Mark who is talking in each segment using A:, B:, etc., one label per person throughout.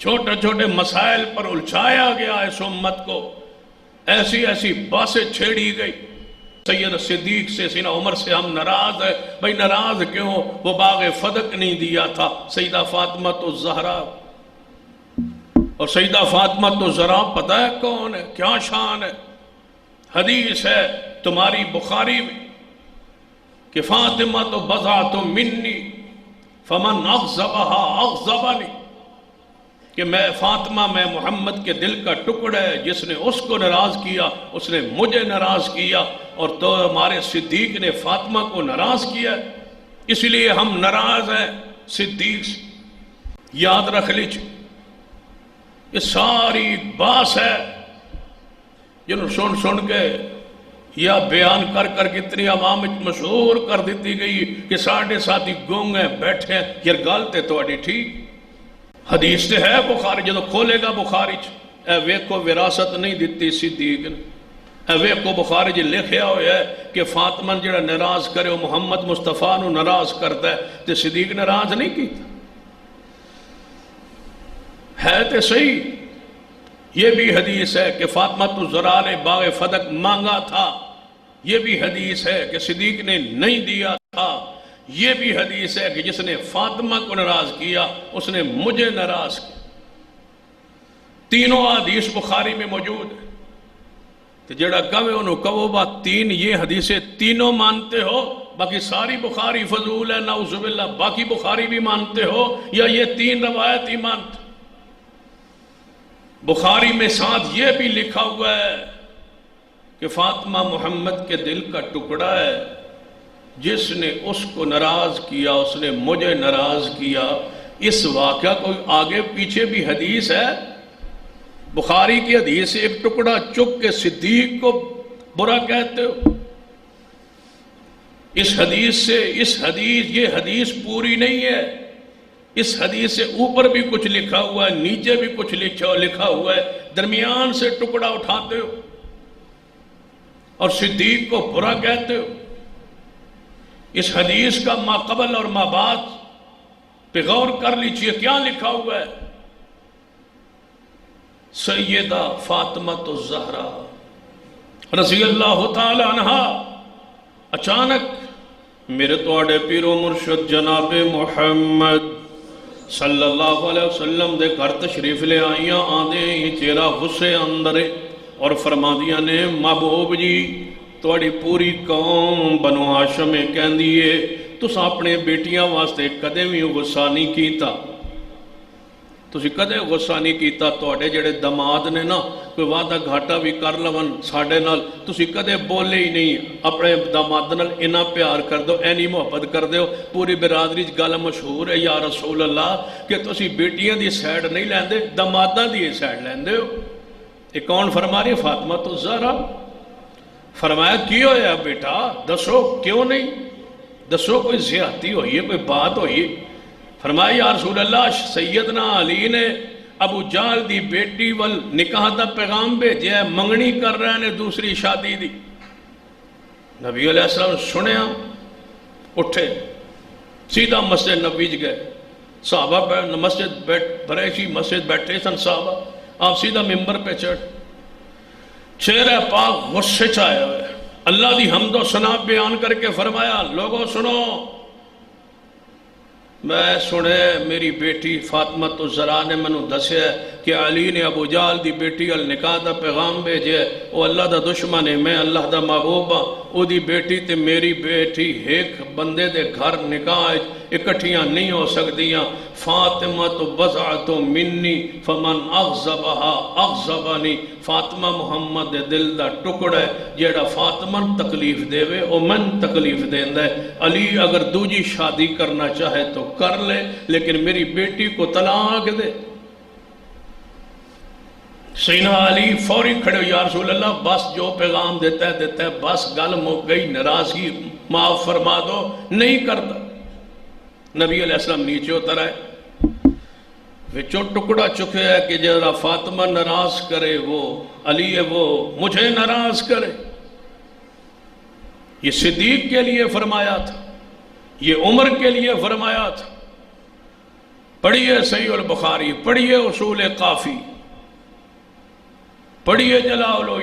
A: چھوٹے چھوٹے مسائل پر الجھایا گیا اس امت کو، ایسی ایسی باتیں چھیڑی گئی۔ سید صدیق سے، سیدنا عمر سے ہم ناراض ہیں۔ بھائی ناراض کیوں؟ وہ باغ فدق نہیں دیا تھا سیدہ فاطمہ الزہرا، اور سیدہ فاطمہ الزہرا پتہ ہے کون ہے، کیا شان ہے؟ حدیث ہے تمہاری بخاری میں کہ فاطمہ تو بضعۃ منی فمن اغضبها اغضبنی، کہ میں فاطمہ میں محمد کے دل کا ٹکڑا ہے، جس نے اس کو ناراض کیا اس نے مجھے ناراض کیا، اور تو ہمارے صدیق نے فاطمہ کو ناراض کیا، اس لیے ہم ناراض ہیں صدیق سے۔ یاد رکھ لیجیے، یہ ساری باس ہے جنہوں سن کے یا بیان کر کر کتنی عوام مشہور کر دیتی گئی کہ ساڑھے ساتھی گونگ ہیں، بیٹھے ہیں، یہ گالتے تو اڈی ٹھیک حدیث سے ہے بخاری، جدو کھولے گا بخاری اے ویکو وراثت نہیں دیتی صدیق نے، اے ویکو بخاری جی لکھیا ہویا ہے کہ فاطمہ جڑا ناراض کرے وہ محمد مصطفیٰ نو ناراض کرتا ہے، تے صدیق ناراض نہیں کیتا ہے تے صحیح۔ یہ بھی حدیث ہے کہ فاطمہ الزہرا نے باغ فدق مانگا تھا، یہ بھی حدیث ہے کہ صدیق نے نہیں دیا تھا، یہ بھی حدیث ہے کہ جس نے فاطمہ کو ناراض کیا اس نے مجھے ناراض کیا۔ تینوں حدیث بخاری میں موجود ہے، تو جڑا کہوے انہوں کہو بات تین یہ حدیثیں تینوں مانتے ہو، باقی ساری بخاری فضول ہے نعوذ باللہ، باقی بخاری بھی مانتے ہو یا یہ تین روایت ہی مانتے؟ بخاری میں ساتھ یہ بھی لکھا ہوا ہے کہ فاطمہ محمد کے دل کا ٹکڑا ہے، جس نے اس کو ناراض کیا اس نے مجھے ناراض کیا۔ اس واقعہ کو آگے پیچھے بھی حدیث ہے، بخاری کی حدیث سے ایک ٹکڑا چک کے صدیق کو برا کہتے ہو۔ اس حدیث سے یہ حدیث پوری نہیں ہے، اس حدیث سے اوپر بھی کچھ لکھا ہوا ہے، نیچے بھی کچھ لکھا ہوا ہے، درمیان سے ٹکڑا اٹھاتے ہو اور صدیق کو برا کہتے ہو۔ اس حدیث کا ما قبل اور ما بعد پہ غور کر لیجئے، کیا لکھا ہوا ہے؟ سیدہ فاطمہ الزہرا رضی اللہ تعالی عنہ اچانک میرے توڑے پیر و مرشد جناب محمد صلی اللہ علیہ وسلم دے گھر تشریف لے آئیاں، آدھے ہی چہرہ غصے اندرے اور فرما دیا نے محبوب جی توڑی پوری قوم بنو ہاشم کہن دیئے تُس اپنے بیٹیاں واسطے کدے بھی غصہ نہیں کیتا، تُسی کدے غصہ نہیں کیتا، توڑے جڑے دماد نے نا کوئی وعدہ گھاٹا بھی کر لون ساڑھے نال تُسی کدے بولے ہی نہیں، اپنے دماد نال انہا پیار کر دو، اینی محبت کر دو۔ پوری برادری گل مشہور ہے یا رسول اللہ کہ تُسی بیٹیاں دی سیڈ نہیں لیندے، دماداں دی سیڈ لیندے ہو۔ ایک کون فرما رہی؟ فاطمہ الزہرا۔ فرمایا کی ہویا بیٹا دسو کیوں نہیں، دسو کوئی زیادتی ہوئی ہے، کوئی بات ہوئی ہے؟ فرمایا یا رسول اللہ سیدنا علی نے ابو جہل دی بیٹی وال نکاح دا پیغام بھیجیا ہے، منگنی کر رہے ہیں دوسری شادی دی۔ نبی علیہ السلام سنیا، اٹھے سیدھا مسجد نبوی گئے، صحابہ مسجد بریشی مسجد بیٹھے سن صحابہ، آپ سیدھا ممبر پہ چڑھ، چہرہ پاک غصے چاہے ہوئے، اللہ دی حمد و ثنا بیان کر کے فرمایا لوگوں سنو، میں سنے میری بیٹی فاطمہ الزہرا نے منو دسے کہ علی نے ابو جہل دی بیٹی نکاح دا پیغام بھیجے، وہ اللہ دا دشمن ہے، میں اللہ دا محبوب ہاں، او دی بیٹی تے میری بیٹی ایک بندے دے گھر نکاح اکٹھیاں نہیں ہو سکدیاں، فاطمہ تو بضعۃ منی فمن اغضبها اغضبنی، فاطمہ محمد دے دل دا ٹکڑا ہے، جیڑا فاطمہ تکلیف دے وے او من تکلیف دیندا ہے۔ علی اگر دوجی شادی کرنا چاہے تو کر لے، لیکن میری بیٹی کو طلاق دے۔ سیدنا علی فوری کھڑے ہو، یا رسول اللہ بس جو پیغام دیتا ہے بس گل مک گئی، ناراضگی معاف فرما دو، نہیں کرتا۔ نبی علیہ السلام نیچے اتر آئے، وچوں ٹکڑا چکے ہے کہ جرا فاطمہ ناراض کرے وہ علی ہے، وہ مجھے ناراض کرے۔ یہ صدیق کے لیے فرمایا تھا، یہ عمر کے لیے فرمایا تھا، پڑھیے صحیح البخاری، پڑھیے اصول کافی، پڑھیے جلالو،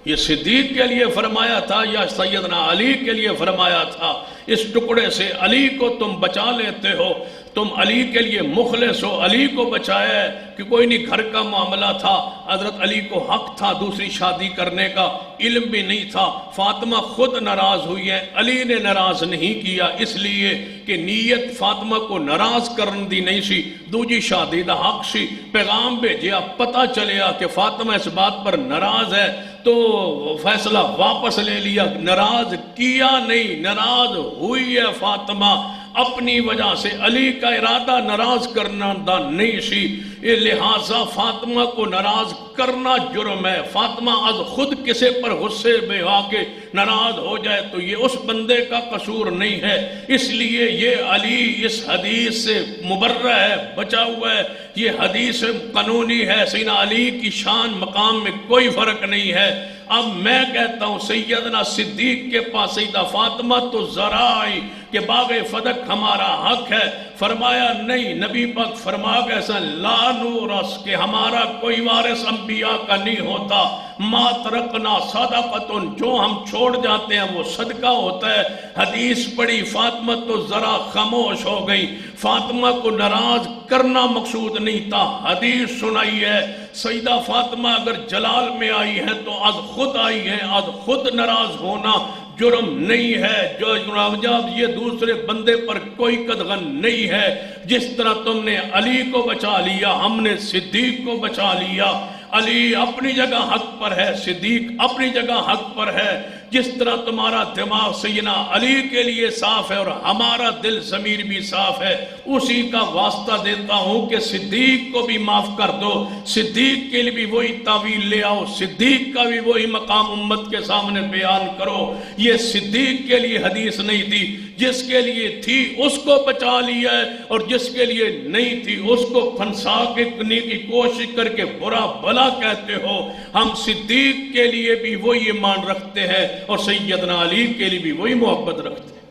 A: یہ صدیق کے لیے فرمایا تھا یا سیدنا علی کے لیے فرمایا تھا؟ اس ٹکڑے سے علی کو تم بچا لیتے ہو، تم علی کے لیے مخلص ہو، علی کو بچایا ہے کہ کوئی نہیں، گھر کا معاملہ تھا، حضرت علی کو حق تھا دوسری شادی کرنے کا، علم بھی نہیں تھا، فاطمہ خود ناراض ہوئی ہے، علی نے ناراض نہیں کیا، اس لیے کہ نیت فاطمہ کو ناراض کرن دی نہیں سی، دوجی شادی دا حق سی، پیغام بھیجیا، پتہ چلیا کہ فاطمہ اس بات پر ناراض ہے تو فیصلہ واپس لے لیا، ناراض کیا نہیں، ناراض ہوئی ہے فاطمہ، اپنی وجہ سے علی کا ارادہ ناراض کرنا دا نہیں سی، لہٰذا فاطمہ کو ناراض کرنا جرم ہے۔ فاطمہ از خود کسی پر غصے میں آ کے ناراض ہو جائے تو یہ اس بندے کا قصور نہیں ہے، اس لیے یہ علی اس حدیث سے مبرہ ہے، بچا ہوا ہے، یہ حدیث قانونی ہے، سیدنا علی کی شان مقام میں کوئی فرق نہیں ہے۔ اب میں کہتا ہوں سیدنا صدیق کے پاس سیدہ فاطمہ تو ذرا آئی کہ باغ فدق ہمارا حق ہے، فرمایا نہیں، نبی پاک فرما گئے ایسا لا نورث کہ ہمارا کوئی وارث انبیاء کا نہیں ہوتا، ما ترکنا صدقۃ، جو ہم چھوڑ جاتے ہیں وہ صدقہ ہوتا ہے۔ حدیث پڑھی فاطمہ تو ذرا خاموش ہو گئی، فاطمہ کو ناراض کرنا مقصود نہیں تھا، حدیث سنائی ہے۔ سیدہ فاطمہ اگر جلال میں آئی ہے تو از خود آئی ہے، از خود ناراض ہونا جرم نہیں ہے، جو جب یہ دوسرے بندے پر کوئی قدغن نہیں ہے۔ جس طرح تم نے علی کو بچا لیا، ہم نے صدیق کو بچا لیا۔ علی اپنی جگہ حق پر ہے، صدیق اپنی جگہ حق پر ہے۔ جس طرح تمہارا دماغ سیدنا علی کے لیے صاف ہے اور ہمارا دل ضمیر بھی صاف ہے، اسی کا واسطہ دیتا ہوں کہ صدیق کو بھی معاف کر دو، صدیق کے لیے بھی وہی تعویل لے آؤ، صدیق کا بھی وہی مقام امت کے سامنے بیان کرو۔ یہ صدیق کے لیے حدیث نہیں تھی، جس کے لیے تھی اس کو بچا لیا ہے، اور جس کے لیے نہیں تھی اس کو پھنسا کے کرنے کی کوشش کر کے برا بھلا کہتے ہو۔ ہم صدیق کے لیے بھی وہی ایمان رکھتے ہیں اور سیدنا علی کے لیے بھی وہی محبت رکھتے ہیں۔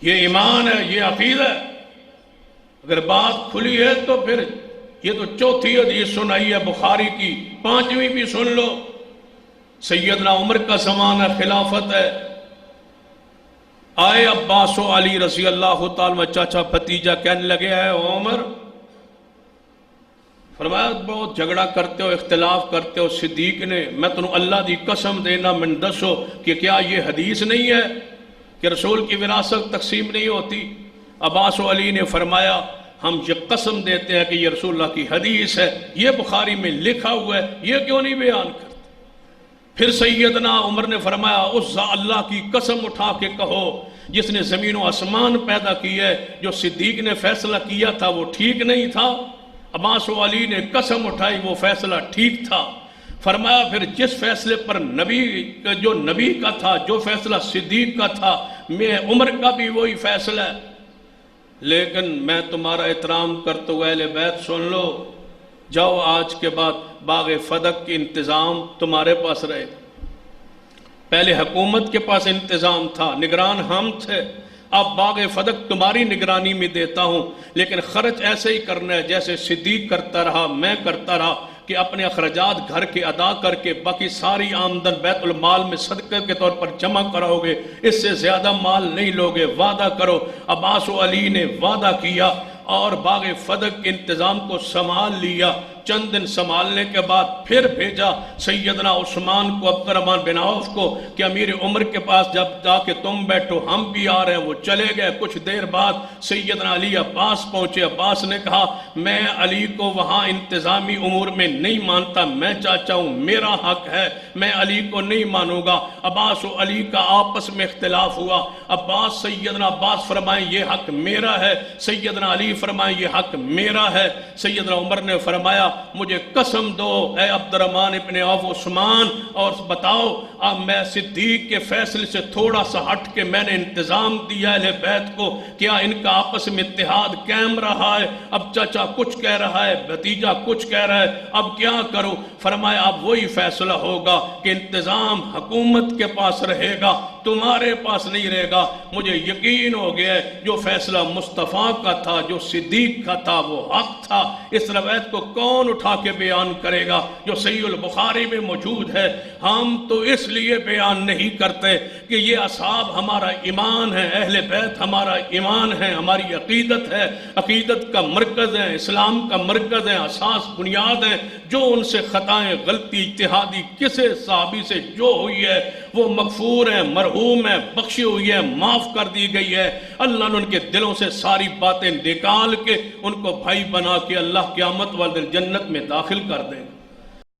A: یہ ایمان ہے، یہ عقیدہ ہے۔ اگر بات کھلی ہے تو پھر یہ تو چوتھی حدیث سنائی ہے بخاری کی، پانچویں بھی سن لو۔ سیدنا عمر کا زمانہ خلافت ہے، آئے عباس و علی رضی اللہ تعالیٰ چاچا بھتیجا کہنے لگے ہے عمر، فرمایا بہت جھگڑا کرتے ہو، اختلاف کرتے ہو، صدیق نے، میں تنہوں اللہ دی قسم دینا من دسو کہ کیا یہ حدیث نہیں ہے کہ رسول کی وراثت تقسیم نہیں ہوتی؟ عباس و علی نے فرمایا ہم یہ قسم دیتے ہیں کہ یہ رسول اللہ کی حدیث ہے، یہ بخاری میں لکھا ہوا ہے، یہ کیوں نہیں بیان کرتے؟ پھر سیدنا عمر نے فرمایا اس اللہ کی قسم اٹھا کے کہو جس نے زمین و آسمان پیدا کی ہے، جو صدیق نے فیصلہ کیا تھا وہ ٹھیک نہیں تھا؟ عباس و علی نے قسم اٹھائی وہ فیصلہ ٹھیک تھا۔ فرمایا پھر جس فیصلے پر جو نبی کا تھا، جو فیصلہ صدیق کا تھا، میں عمر کا بھی وہی فیصلہ ہے، لیکن میں تمہارا احترام کرتے ہوئے اہل بیت سن لو، جاؤ آج کے بعد باغ فدق کی انتظام تمہارے پاس رہے۔ پہلے حکومت کے پاس انتظام تھا، نگران ہم تھے، اب باغ فدق تمہاری نگرانی میں دیتا ہوں، لیکن خرچ ایسے ہی کرنا ہے جیسے صدیق کرتا رہا، میں کرتا رہا، کہ اپنے اخراجات گھر کے ادا کر کے باقی ساری آمدن بیت المال میں صدقے کے طور پر جمع کراؤ گے، اس سے زیادہ مال نہیں لوگے، وعدہ کرو۔ عباس و علی نے وعدہ کیا اور باغ فدق کے انتظام کو سنبھال لیا۔ چند دن سنبھالنے کے بعد پھر بھیجا سیدنا عثمان کو، عبد الرحمن بن عوف کو کہ امیر عمر کے پاس جب جا کے تم بیٹھو، ہم بھی آ رہے ہیں۔ وہ چلے گئے، کچھ دیر بعد سیدنا علی عباس پہنچے۔ عباس نے کہا میں علی کو وہاں انتظامی امور میں نہیں مانتا، میں چاچا ہوں، میرا حق ہے، میں علی کو نہیں مانوں گا۔ عباس و علی کا آپس میں اختلاف ہوا۔ سیدنا عباس فرمائیں یہ حق میرا ہے، سیدنا علی فرمائیں یہ حق میرا ہے۔ سیدنا عمر نے فرمایا مجھے قسم دو اے عبد الرحمن ابن عوف عثمان، اور بتاؤ اب میں صدیق کے فیصلے سے تھوڑا سا ہٹ کے میں نے انتظام دیا اہل بیت کو، کیا ان کا آپس میں اتحاد قائم رہا ہے؟ اب چاچا کچھ کہہ رہا ہے، بھتیجا کچھ کہہ رہا ہے، اب کیا کروں؟ فرمایا اب وہی فیصلہ ہوگا کہ انتظام حکومت کے پاس رہے گا، تمہارے پاس نہیں رہے گا۔ مجھے یقین ہو گیا ہے جو فیصلہ مصطفیٰ کا تھا، جو صدیق کا تھا، وہ حق تھا۔ اس روایت کو کون اٹھا کے بیان کرے گا جو صحیح البخاری میں موجود ہے؟ ہم تو اس لیے بیان نہیں کرتے کہ یہ اصحاب ہمارا ایمان ہے، اہل بیت ہمارا ایمان ہے، ہماری عقیدت ہے، عقیدت کا مرکز ہے، اسلام کا مرکز ہے، اساس بنیاد ہے۔ جو ان سے خطائیں، غلطی، اجتہادی کسے صحابی سے جو ہوئی ہے وہ مغفور ہے، مرحوم ہے، بخشی ہوئی ہے، معاف کر دی گئی ہے۔ اللہ نے ان کے دلوں سے ساری باتیں نکال کے ان کو بھائی بنا کے اللہ قیامت والے دن جنت میں داخل کر دے گا۔